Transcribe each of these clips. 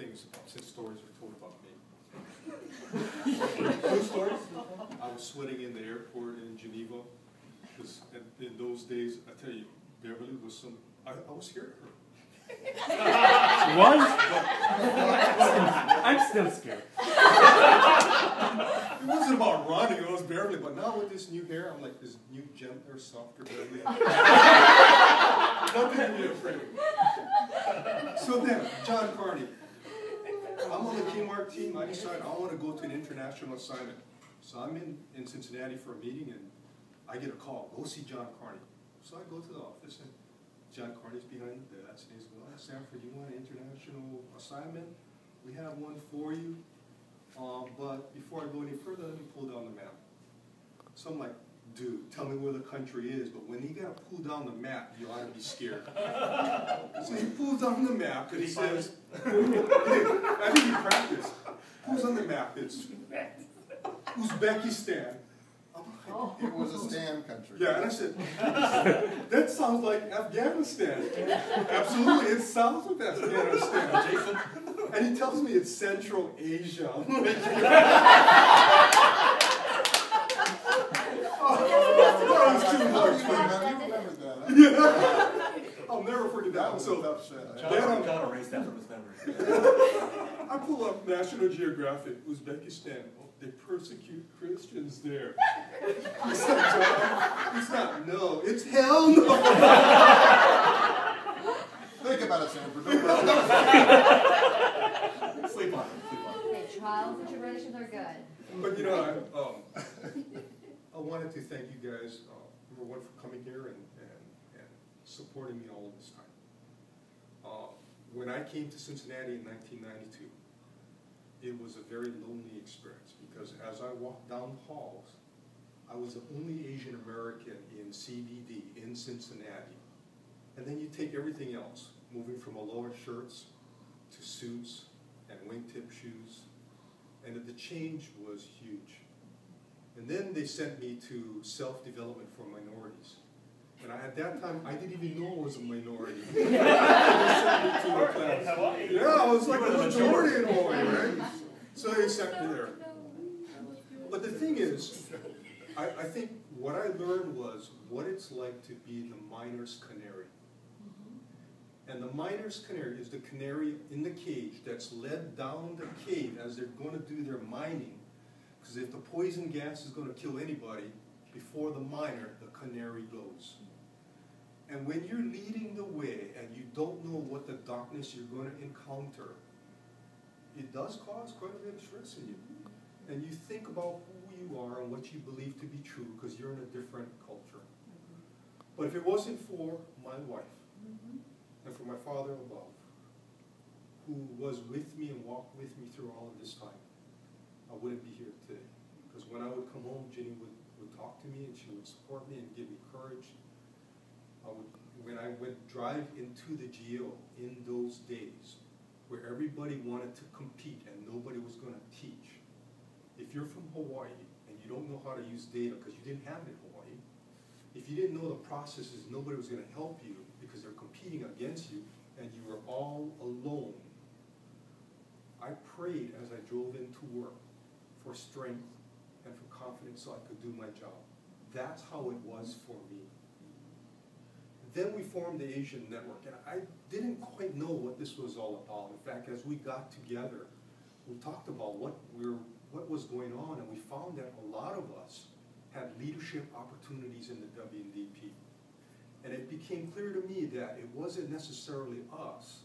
things since stories were told about me. True stories. I was sweating in the airport in Geneva, because in those days, I tell you, Beverly was some. I was scared of her. Was? I'm still scared. It wasn't about running, it was Beverly, but now with this new hair, I'm like this new gentler, softer Beverly. Nothing to be afraid of. So then, John Carney. I'm on the Kmart team. I decided I want to go to an international assignment. So I'm in Cincinnati for a meeting, and I get a call, go see John Carney. So I go to the office, and John Carney's behind the desk, and he says, well, Sanford, you want an international assignment? We have one for you. But before I go any further, let me pull down the map. So I'm like, dude, tell me where the country is, but when you got to pull down the map, you ought to be scared. So he pulls down the map, and he says, I think he practiced. Pulls on the map, it's Uzbekistan. It was a Stan country. Yeah, and I said, that sounds like Afghanistan. Absolutely, it's south of Afghanistan, Jason. And he tells me it's Central Asia. I'm like, that was too much. You remember that, huh? Yeah. I'll never forget that one. So upset. John erased that from his memory. I pull up National Geographic, Uzbekistan. Oh, they persecute Christians there. It's not, John. It's not, no. It's hell no. Think about it, Sanford. Sleep on it. Sleep on it. Okay, trials and tribulations are good. But you know, I wanted to thank you guys, number one, for coming here and supporting me all this time. When I came to Cincinnati in 1992, it was a very lonely experience because as I walked down the halls, I was the only Asian American in CBD in Cincinnati. And then you take everything else, moving from lower shirts to suits and wingtip shoes, and the change was huge. And then they sent me to self-development for minorities. And at that time, I didn't even know I was a minority. They sent me to a class. Yeah, I was like a majority in Hawaii, right? So they sent me there. But the thing is, I think what I learned was what it's like to be the miner's canary. And the miner's canary is the canary in the cage that's led down the cave as they're going to do their mining. Because if the poison gas is going to kill anybody, before the miner, the canary goes. And when you're leading the way and you don't know what the darkness you're going to encounter, it does cause quite a bit of stress in you. And you think about who you are and what you believe to be true because you're in a different culture. But if it wasn't for my wife and for my father above, who was with me and walked with me through all of this time, I wouldn't be here today. Because when I would come home, Jenny would talk to me and she would support me and give me courage. When I would drive into the GO in those days, where everybody wanted to compete and nobody was going to teach, if you're from Hawaii and you don't know how to use data because you didn't have it in Hawaii, if you didn't know the processes, nobody was going to help you because they're competing against you and you were all alone. I prayed as I drove into work for strength and for confidence so I could do my job. That's how it was for me. Then we formed the Asian Network, and I didn't quite know what this was all about. In fact, as we got together, we talked about what was going on, and we found that a lot of us had leadership opportunities in the WNDP. And it became clear to me that it wasn't necessarily us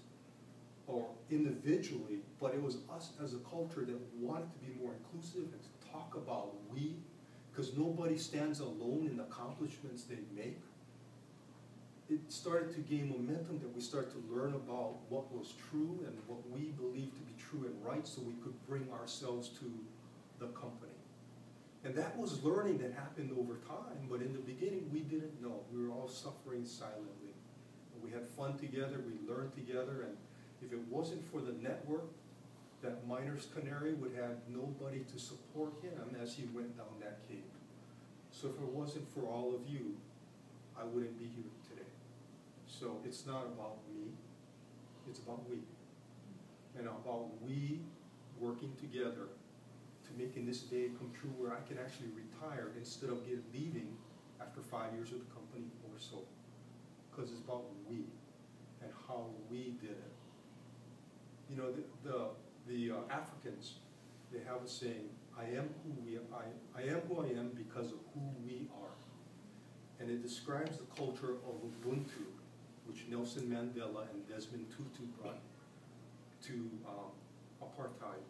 or individually, but it was us as a culture that wanted to be more inclusive and to talk about we, because nobody stands alone in the accomplishments they make. It started to gain momentum that we started to learn about what was true and what we believed to be true and right so we could bring ourselves to the company. And that was learning that happened over time, but in the beginning we didn't know. We were all suffering silently. We had fun together, we learned together, and if it wasn't for the network, that miner's canary would have nobody to support him as he went down that cave. So if it wasn't for all of you, I wouldn't be here today. So it's not about me, it's about we. and about we working together to making this day come true where I can actually retire instead of leaving after 5 years with the company or so. Because it's about we and how we did it. You know, the Africans, they have a saying, I am who I am because of who we are. And it describes the culture of Ubuntu, which Nelson Mandela and Desmond Tutu brought to apartheid.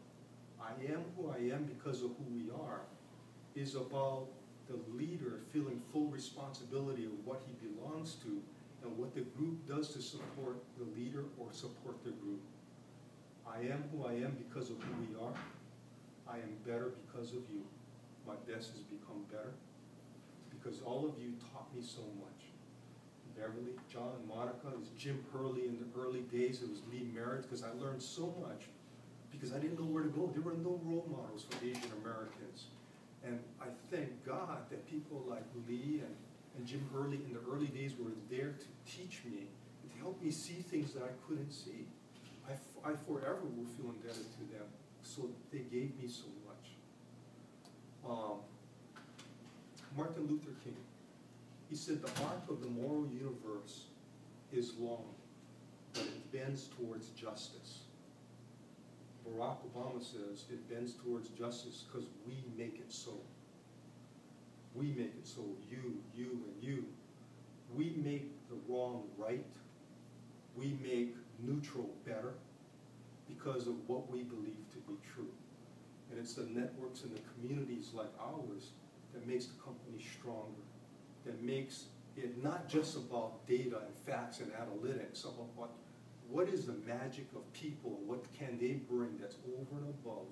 I am who I am because of who we are is about the leader feeling full responsibility of what he belongs to and what the group does to support the leader or support the group. I am who I am because of who we are. I am better because of you. My best has become better because all of you taught me so much. Beverly, John, Monica, it was Jim Hurley in the early days. It was Lee Merritt because I learned so much because I didn't know where to go. There were no role models for Asian Americans. And I thank God that people like Lee and Jim Hurley in the early days were there to teach me and to help me see things that I couldn't see. I forever will feel indebted to them. So they gave me so much. Martin Luther King, he said the arc of the moral universe is long, but it bends towards justice. Barack Obama says it bends towards justice because we make it so. We make it so, you, and you. We make the wrong right. We make neutral better because of what we believe to be true. And it's the networks and the communities like ours that makes the company stronger, that makes it not just about data and facts and analytics, about what is the magic of people, what can they bring that's over and above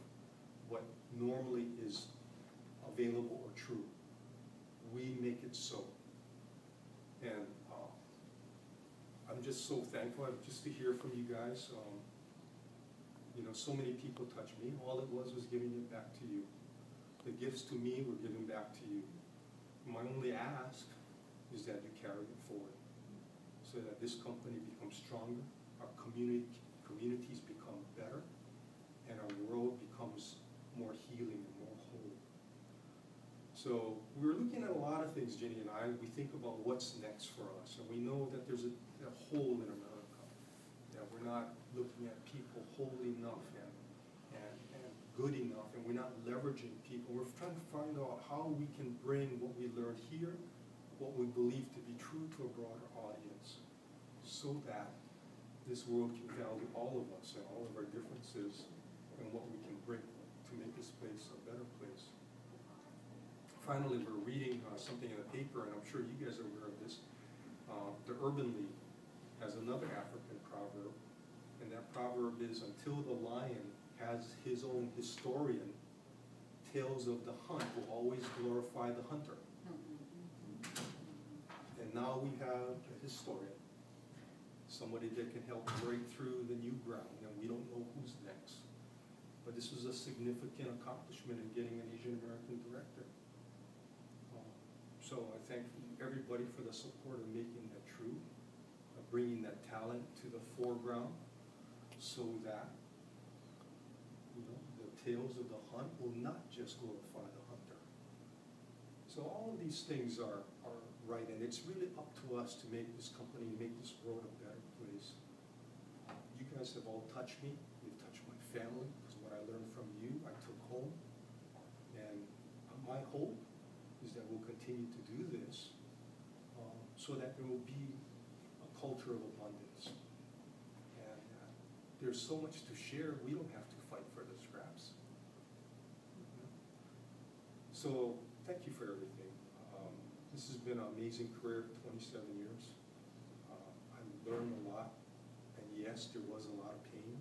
what normally is available or true. We make it so. And I'm just so thankful just to hear from you guys. You know, so many people touch me. All it was giving it back to you. The gifts to me were given back to you. My only ask is that you carry it forward so that this company becomes stronger, our communities become better, and our world becomes more healing and more whole. So we're looking at a lot of things, Jenny and I. We think about what's next for us, and we know that there's a hole in America, that we're not looking at people wholly enough and good enough, and we're not leveraging people. We're trying to find out how we can bring what we learned here, what we believe to be true, to a broader audience, so that this world can value all of us and all of our differences and what we can bring to make this place a better place. Finally, we're reading something in the paper, and I'm sure you guys are aware of this. The Urban League has another African proverb, and that proverb is, until the lion has his own historian, tales of the hunt will always glorify the hunter. And now we have a historian, somebody that can help break through the new ground, and we don't know who's next. But this was a significant accomplishment in getting an Asian American director. So I thank everybody for the support of making that true, of bringing that talent to the foreground, so that the tales of the hunt will not just glorify the hunter. So all of these things are right, and it's really up to us to make this company, make this world a better place. You guys have all touched me. You've touched my family, because what I learned from you, I took home. And my hope is that we'll continue to do this so that there will be a culture of abundance. And there's so much to share, we don't have to fight for the scraps. So thank you for everything. This has been an amazing career, 27 years. I learned a lot, and yes, there was a lot of pain.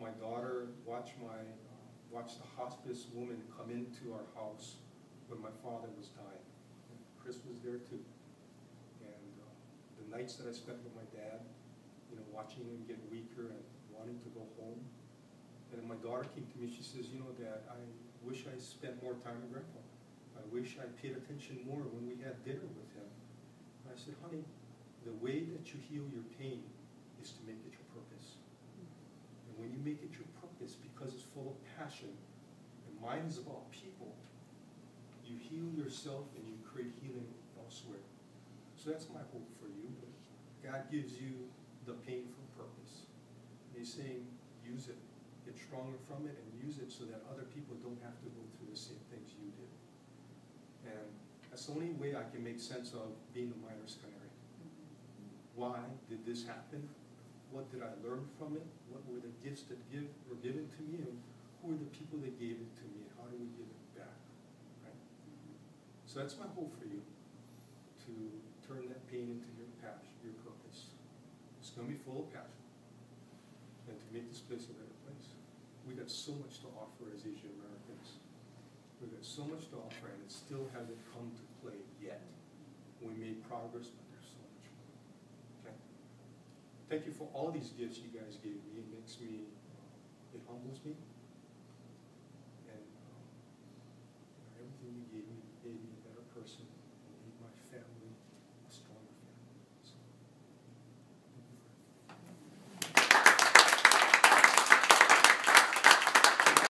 My daughter watched the hospice woman come into our house when my father was dying. And Chris was there too. And the nights that I spent with my dad, watching him get weaker and wanting to go home. And my daughter came to me, she says, Dad, I wish I spent more time with Grandpa. I wish I paid attention more when we had dinner with him. And I said, honey, the way that you heal your pain is to make it your purpose. And when you make it your purpose, because it's full of passion, and mine is about people, you heal yourself and you create healing elsewhere. So that's my hope for you. God gives you the pain for purpose. And He's saying, use it. Get stronger from it and use it so that other people don't have to go through the same things you did. And that's the only way I can make sense of being a miner's canary. Why did this happen? What did I learn from it? What were the gifts that were given to me? And who are the people that gave it to me? How do we give it back? Right? So that's my hope for you, to turn that pain into your passion, your purpose. It's going to be full of passion, and to make this place a better place. We got so much to offer as Asian Americans. We've got so much to offer, and it still hasn't come to play yet. We made progress, but there's so much more. Okay? Thank you for all these gifts you guys gave me. It makes me, it humbles me.